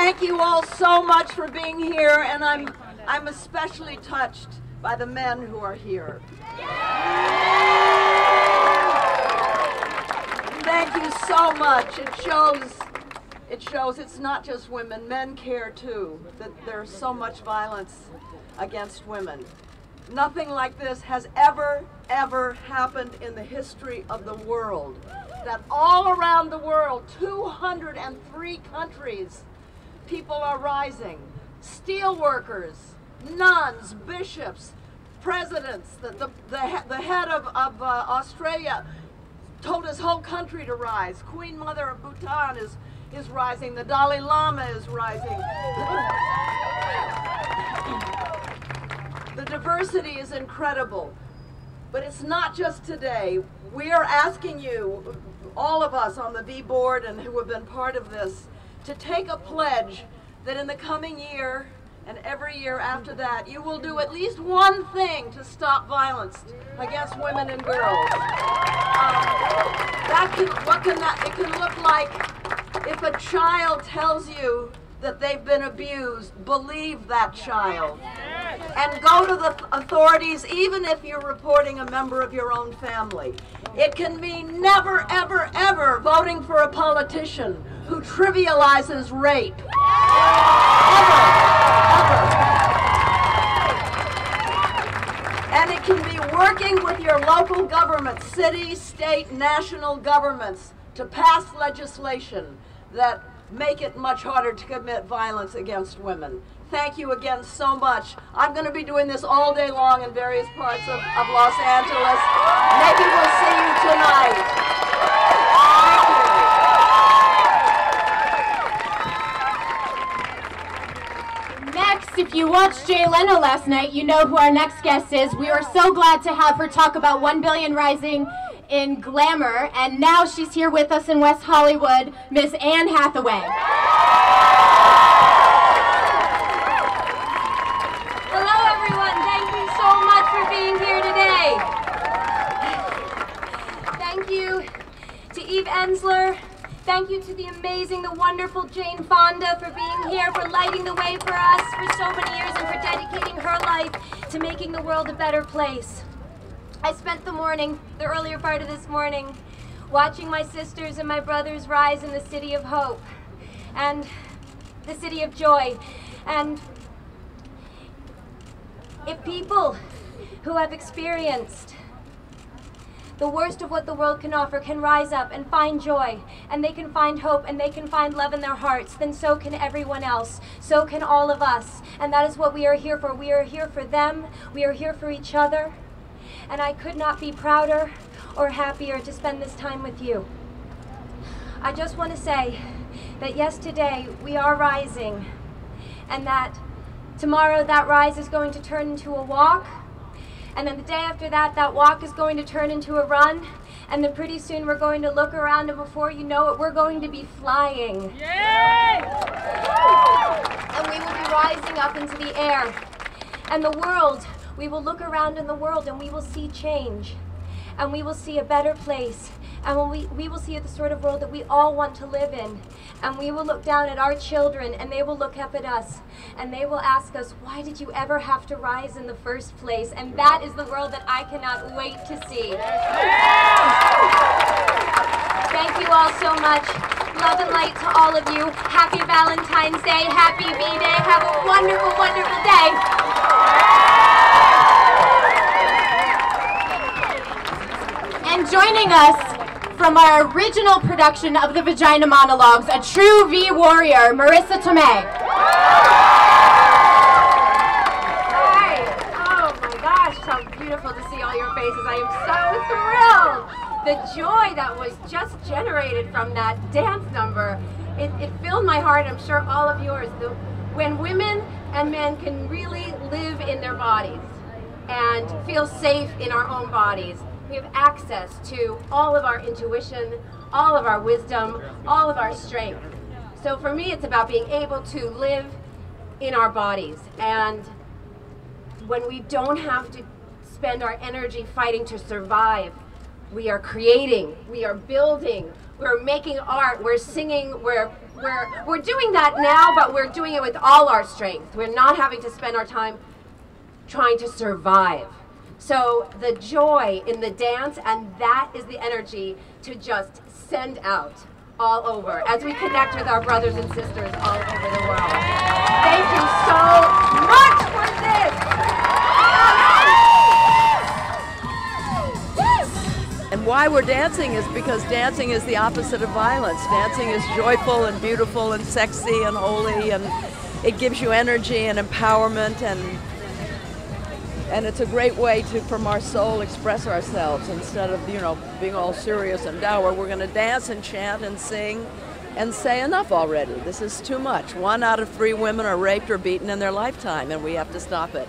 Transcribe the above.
thank you all so much for being here, and I'm especially touched by the men who are here. Thank you so much. It shows it's not just women. Men care too, that there's so much violence against women. Nothing like this has ever happened in the history of the world. That all around the world, 203 countries, people are rising. Steel workers, nuns, bishops, presidents. The head of Australia told his whole country to rise. Queen Mother of Bhutan is rising. The Dalai Lama is rising. The diversity is incredible. But it's not just today. We are asking you, all of us on the V board and who have been part of this, to take a pledge that in the coming year and every year after that, you will do at least one thing to stop violence against women and girls. It can look like if a child tells you that they've been abused, believe that child. And go to the authorities, even if you're reporting a member of your own family. It can mean never, ever voting for a politician who trivializes rape. Ever. And it can be working with your local government, city, state, national governments, to pass legislation that make it much harder to commit violence against women. Thank you again so much. I'm going to be doing this all day long in various parts of Los Angeles. Maybe we'll see you tonight. Thank you. Next, if you watched Jay Leno last night, you know who our next guest is. We are so glad to have her talk about 1 Billion Rising in Glamour, and now she's here with us in West Hollywood, Miss Anne Hathaway. Hello everyone, thank you so much for being here today. Thank you to Eve Ensler, thank you to the amazing, the wonderful Jane Fonda for being here, for lighting the way for us for so many years and for dedicating her life to making the world a better place. I spent the earlier part of this morning, watching my sisters and my brothers rise in the city of hope and the city of joy. And if people who have experienced the worst of what the world can offer can rise up and find joy, and they can find hope, and they can find love in their hearts, then so can everyone else. So can all of us. And that is what we are here for. We are here for them. We are here for each other. And I could not be prouder or happier to spend this time with you. I just want to say that yes, today we are rising, and that tomorrow that rise is going to turn into a walk, and then the day after that, that walk is going to turn into a run, and then pretty soon we're going to look around, and before you know it, we're going to be flying. Yay! And we will be rising up into the air. And the world, we will look around in the world and we will see change. And we will see a better place. And we will see the sort of world that we all want to live in. And we will look down at our children and they will look up at us. And they will ask us, why did you ever have to rise in the first place? And that is the world that I cannot wait to see. Thank you all so much. Love and light to all of you. Happy Valentine's Day. Happy V-Day. Have a wonderful, wonderful day. And joining us from our original production of the Vagina Monologues, a true V warrior, Marisa Tomei. Hi. Oh my gosh, so beautiful to see all your faces. I am so thrilled. The joy that was just generated from that dance number, it filled my heart, I'm sure all of yours. When women and men can really live in their bodies and feel safe in our own bodies, we have access to all of our intuition, all of our wisdom, all of our strength. So for me, it's about being able to live in our bodies. And when we don't have to spend our energy fighting to survive, we are creating, we are building, we're making art, we're singing, we're doing that now, but we're doing it with all our strength. We're not having to spend our time trying to survive. So the joy in the dance, and that is the energy to just send out all over as we connect with our brothers and sisters all over the world. Thank you so much for this. And why we're dancing is because dancing is the opposite of violence. Dancing is joyful and beautiful and sexy and holy, and it gives you energy and empowerment, and it's a great way to, from our soul, express ourselves instead of, you know, being all serious and dour. We're going to dance and chant and sing and say enough already. This is too much. 1 out of 3 women are raped or beaten in their lifetime, and we have to stop it.